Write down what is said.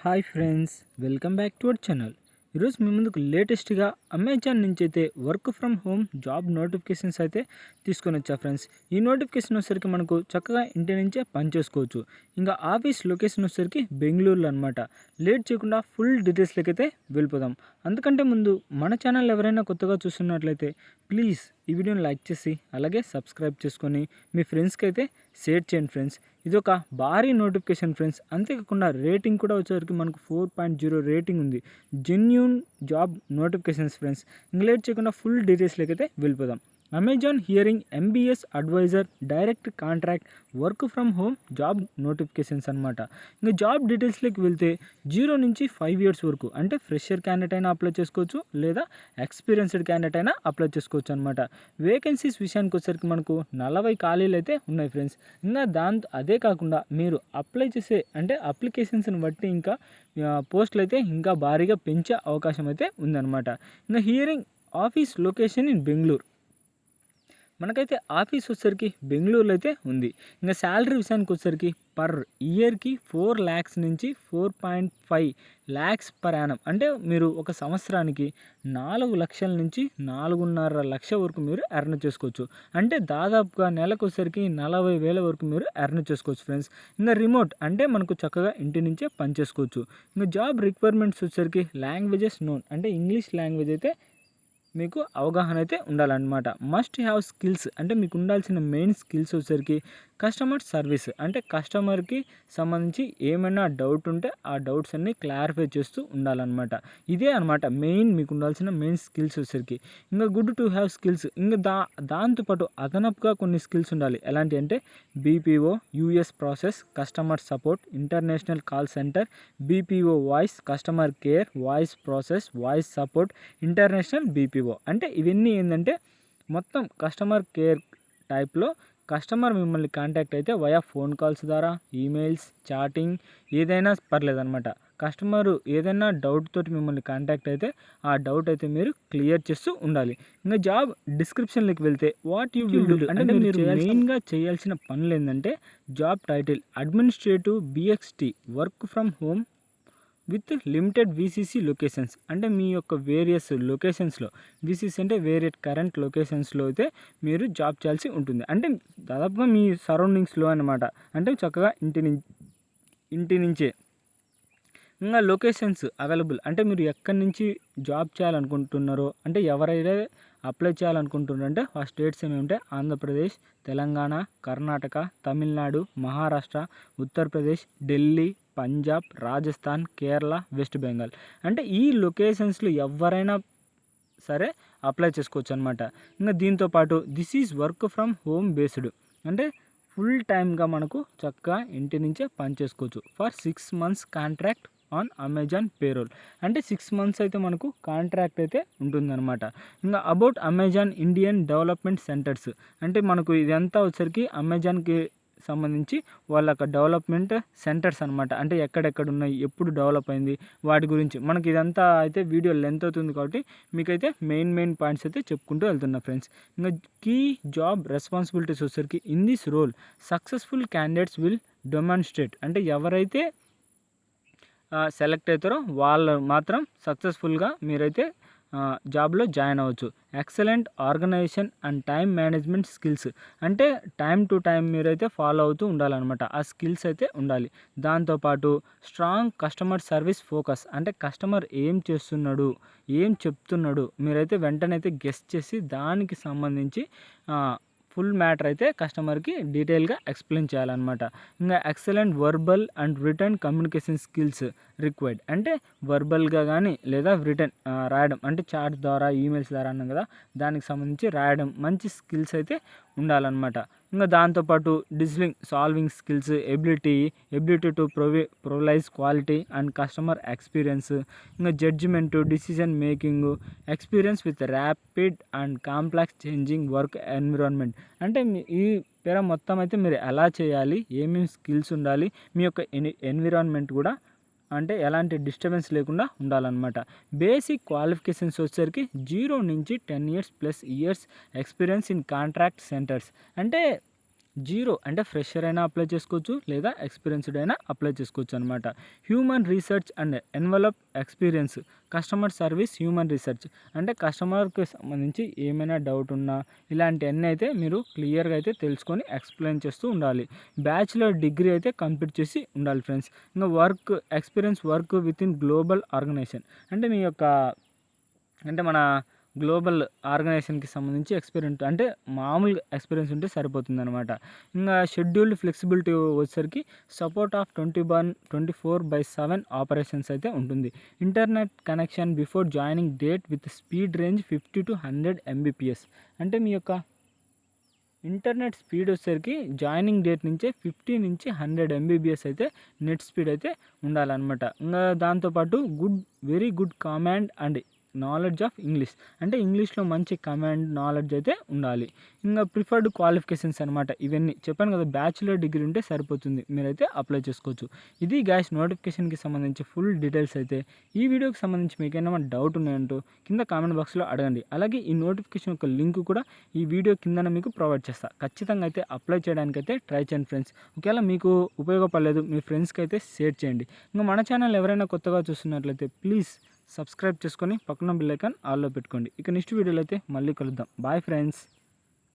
Hi friends, welcome back to our channel. ఈరోజు మీ ముందుకు లేటెస్ట్గా అమెజాన్ నుంచి అయితే work from home job notifications అయితే తీసుకొని వచ్చా ఫ్రెండ్స్. ఈ నోటిఫికేషన్ వచ్చేసరికి మనకు చక్కగా ఇంటి నుంచే పని చేసుకోవచ్చు. ఇంకా ఆఫీస్ లొకేషన్ వచ్చేసరికి బెంగళూరులో అనమాట. లేట్ చేయకుండా ఫుల్ డీటెయిల్స్లోకి అయితే వెళ్ళిపోదాం. అందుకంటే ముందు మన ఛానల్ ఎవరైనా కొత్తగా చూస్తున్నట్లయితే ప్లీజ్ ఈ వీడియోని లైక్ చేసి అలాగే సబ్స్క్రైబ్ చేసుకొని మీ ఫ్రెండ్స్కి అయితే షేర్ చేయండి ఫ్రెండ్స్. ఇది ఒక భారీ నోటిఫికేషన్ ఫ్రెండ్స్. అంతేకాకుండా రేటింగ్ కూడా వచ్చేసరికి మనకు 4.0 రేటింగ్ ఉంది. Genuine job notifications friends. ఇంక లేట్ చేయకుండా ఫుల్ డీటెయిల్స్లోకి అయితే వెళ్ళిపోదాం. Amazon hiring MBS advisor direct contract work from home job notifications అనమాట. ఇంకా జాబ్ డీటెయిల్స్లోకి వెళ్తే 0 నుంచి 5 ఇయర్స్ వరకు అంటే ఫ్రెషర్ క్యాండిడేట్ అయినా అప్లై చేసుకోవచ్చు, లేదా ఎక్స్పీరియన్స్డ్ క్యాండిడేట్ అయినా అప్లై చేసుకోవచ్చు అనమాట. వేకెన్సీస్ విషయానికి వచ్చేసరికి మనకు 40 ఖాళీలు అయితే ఉన్నాయి ఫ్రెండ్స్. ఇంకా అదే కాకుండా మీరు అప్లై చేసే అంటే అప్లికేషన్స్ని బట్టి ఇంకా పోస్టులు అయితే ఇంకా భారీగా పెంచే అవకాశం అయితే ఉందన్నమాట. ఇంకా hearing office location in Bengaluru. మనకైతే ఆఫీస్ వచ్చేసరికి బెంగళూరులో అయితే ఉంది. ఇంకా శాలరీ విషయానికి వచ్చేసరికి పర్ ఇయర్కి 4 lakhs నుంచి 4.5 lakhs పర్ యానం. అంటే మీరు ఒక సంవత్సరానికి 4 లక్షల నుంచి 4.5 లక్షల వరకు మీరు ఎర్న్ చేసుకోవచ్చు. అంటే దాదాపుగా నెలకు వచ్చేసరికి 40,000 వరకు మీరు ఎర్న్ చేసుకోవచ్చు ఫ్రెండ్స్. ఇంకా రిమోట్ అంటే మనకు చక్కగా ఇంటి నుంచే పని చేసుకోవచ్చు. ఇంకా జాబ్ రిక్వైర్మెంట్స్ వచ్చేసరికి లాంగ్వేజెస్ నోన్ అంటే ఇంగ్లీష్ లాంగ్వేజ్ అయితే మీకు అవగాహన అయితే ఉండాలన్నమాట. మస్ట్ హ్యావ్ స్కిల్స్ అంటే మీకు ఉండాల్సిన మెయిన్ స్కిల్స్ వచ్చేసరికి కస్టమర్ సర్వీస్ అంటే కస్టమర్కి సంబంధించి ఏమైనా డౌట్ ఉంటే ఆ డౌట్స్ అన్నీ క్లారిఫై చేస్తూ ఉండాలన్నమాట. ఇదే అనమాట మెయిన్ మీకు ఉండాల్సిన మెయిన్ స్కిల్స్ వచ్చేసరికి. ఇంకా గుడ్ టు హ్యావ్ స్కిల్స్ ఇంకా దాంతోపాటు అదనపుగా కొన్ని స్కిల్స్ ఉండాలి. ఎలాంటి అంటే BPO, US process, customer support, international call centre, BPO voice, customer care, voice process, voice support, international BPO. అంటే ఇవన్నీ ఏంటంటే మొత్తం కస్టమర్ కేర్ టైప్లో కస్టమర్ మిమ్మల్ని కాంటాక్ట్ అయితే వయా ఫోన్ కాల్స్ ద్వారా, ఈమెయిల్స్, చాటింగ్ ఏదైనా పర్లేదన్నమాట. కస్టమరు ఏదైనా డౌట్ తోటి మిమ్మల్ని కాంటాక్ట్ అయితే ఆ డౌట్ అయితే మీరు క్లియర్ చేస్తూ ఉండాలి. ఇంకా జాబ్ డిస్క్రిప్షన్లోకి వెళ్తే వాట్ యూ విల్ డూ అంటే మీరు మెయిన్గా చేయాల్సిన పనులు ఏంటంటే job title administrative BXT work from home with limited VCC locations. అంటే మీ యొక్క వేరియస్ లొకేషన్స్లో వీసీసీ అంటే వేరే కరెంట్ లొకేషన్స్లో అయితే మీరు జాబ్ చేయాల్సి ఉంటుంది. అంటే దాదాపుగా మీ సరౌండింగ్స్లో అనమాట. అంటే చక్కగా ఇంటి నుంచే. ఇంకా లొకేషన్స్ అవైలబుల్ అంటే మీరు ఎక్కడి నుంచి జాబ్ చేయాలనుకుంటున్నారో అంటే ఎవరైతే అప్లై చేయాలనుకుంటున్నారంటే ఆ స్టేట్స్ ఏమి ఉంటాయి ఆంధ్రప్రదేశ్, తెలంగాణ, కర్ణాటక, తమిళనాడు, మహారాష్ట్ర, ఉత్తరప్రదేశ్, ఢిల్లీ, పంజాబ్, రాజస్థాన్, కేరళ, వెస్ట్ బెంగాల్. అంటే ఈ లొకేషన్స్లో ఎవరైనా సరే అప్లై చేసుకోవచ్చు అనమాట. ఇంకా దీంతోపాటు this is work from home based అంటే ఫుల్ టైమ్గా మనకు చక్కగా ఇంటి నుంచే పని చేసుకోవచ్చు. For 6 months contract on Amazon payroll. అంటే 6 months అయితే మనకు కాంట్రాక్ట్ అయితే ఉంటుందన్నమాట. ఇంకా about Amazon Indian development centres అంటే మనకు ఇదంతా వచ్చరికి అమెజాన్కి సంబంధించి వాళ్ళ డెవలప్మెంట్ సెంటర్స్ అనమాట. అంటే ఎక్కడెక్కడ ఉన్నాయి, ఎప్పుడు డెవలప్ అయింది, వాటి గురించి మనకి ఇదంతా అయితే వీడియో లెంత్ అవుతుంది కాబట్టి మీకైతే మెయిన్ పాయింట్స్ అయితే చెప్పుకుంటూ వెళ్తున్నా ఫ్రెండ్స్. ఇంకా కీ జాబ్ రెస్పాన్సిబిలిటీస్ వచ్చేసరికి in this role successful candidates will demonstrate అంటే ఎవరైతే సెలెక్ట్ అవుతారో వాళ్ళు మాత్రం సక్సెస్ఫుల్గా మీరైతే జాబ్లో జాయిన్ అవ్వచ్చు. Excellent organisation and time management skills అంటే టైం టు టైం మీరైతే ఫాలో అవుతూ ఉండాలన్నమాట. ఆ స్కిల్స్ అయితే ఉండాలి. దాంతోపాటు స్ట్రాంగ్ కస్టమర్ సర్వీస్ ఫోకస్ అంటే కస్టమర్ ఏం చేస్తున్నాడు, ఏం చెప్తున్నాడు మీరైతే వెంటనే అయితే గెస్ట్ చేసి దానికి సంబంధించి ఫుల్ మ్యాటర్ అయితే కస్టమర్కి డీటెయిల్గా ఎక్స్ప్లెయిన్ చేయాలన్నమాట. ఇంకా excellent verbal and return communication skills required అంటే వర్బల్గా కానీ లేదా రిటర్న్ రాయడం అంటే చాట్ ద్వారా, ఈమెయిల్స్ ద్వారా అన్నాం కదా, దానికి సంబంధించి రాయడం మంచి స్కిల్స్ అయితే ఉండాలన్నమాట. ఇంకా దాంతోపాటు solving skills, ability to provide quality and customer experience, ఇంకా judgement, decision making, experience with rapid and complex changing work environment. అంటే ఈ పేర మొత్తం అయితే మీరు ఎలా చేయాలి, ఏమేమి స్కిల్స్ ఉండాలి, మీ యొక్క ఎన్విరాన్మెంట్ కూడా అంటే ఎలాంటి డిస్టర్బెన్స్ లేకుండా ఉండాలన్నమాట. బేసిక్ క్వాలిఫికేషన్స్ వచ్చేసరికి 0 నుంచి 10 years+ experience in contract centres. అంటే జీరో అంటే ఫ్రెషర్ అయినా అప్లై చేసుకోవచ్చు, లేదా ఎక్స్పీరియన్స్డ్ అయినా అప్లై చేసుకోవచ్చు అనమాట. Human research and envelope experience, customer service human research అంటే కస్టమర్కి సంబంధించి ఏమైనా డౌట్ ఉన్నా ఇలాంటివన్నీ అయితే మీరు క్లియర్గా అయితే తెలుసుకొని ఎక్స్ప్లెయిన్ చేస్తూ ఉండాలి. బ్యాచిలర్ డిగ్రీ అయితే కంప్లీట్ చేసి ఉండాలి ఫ్రెండ్స్. ఇంకా experience work with in global organisation అంటే మీ యొక్క అంటే మన గ్లోబల్ ఆర్గనైజేషన్కి సంబంధించి ఎక్స్పీరియన్స్ అంటే మామూలుగా ఎక్స్పీరియన్స్ ఉంటే సరిపోతుంది అనమాట. ఇంకా షెడ్యూల్డ్ ఫ్లెక్సిబిలిటీ వచ్చేసరికి సపోర్ట్ ఆఫ్ 24/7 ఆపరేషన్స్ అయితే ఉంటుంది. Internet connection before joining date with speed range 50 to 100 Mbps అంటే మీ యొక్క ఇంటర్నెట్ స్పీడ్ వచ్చేసరికి జాయినింగ్ డేట్ నుంచే 50 నుంచి 100 Mbps అయితే నెట్ స్పీడ్ అయితే ఉండాలన్నమాట. ఇంకా దాంతోపాటు very good command and knowledge of English అంటే ఇంగ్లీష్లో మంచి కమాండ్ నాలెడ్జ్ అయితే ఉండాలి. ఇంకా ప్రిఫర్డ్ క్వాలిఫికేషన్స్ అనమాట. ఇవన్నీ చెప్పాను కదా, బ్యాచిలర్ డిగ్రీ ఉంటే సరిపోతుంది, మీరైతే అప్లై చేసుకోవచ్చు. ఇది గ్యాస్ నోటిఫికేషన్కి సంబంధించి ఫుల్ డీటెయిల్స్ అయితే. ఈ వీడియోకి సంబంధించి మీకు ఏమైనా డౌట్ ఉన్నాయంటూ కింద కామెంట్ బాక్స్లో అడగండి. అలాగే ఈ నోటిఫికేషన్ యొక్క లింక్ కూడా ఈ వీడియో కింద మీకు ప్రొవైడ్ చేస్తాను. ఖచ్చితంగా అయితే అప్లై చేయడానికి అయితే ట్రై చేయండి ఫ్రెండ్స్. ఒకవేళ మీకు ఉపయోగపడలేదు మీ ఫ్రెండ్స్కి అయితే షేర్ చేయండి. ఇంకా మన ఛానల్ ఎవరైనా కొత్తగా చూస్తున్నట్లయితే ప్లీజ్ సబ్స్క్రైబ్ చేసుకొని పక్కన బెల్ ఐకాన్ ఆల్లో పెట్టుకోండి. ఇక నెక్స్ట్ వీడియోలో అయితే మళ్ళీ కలుద్దాం. Bye friends.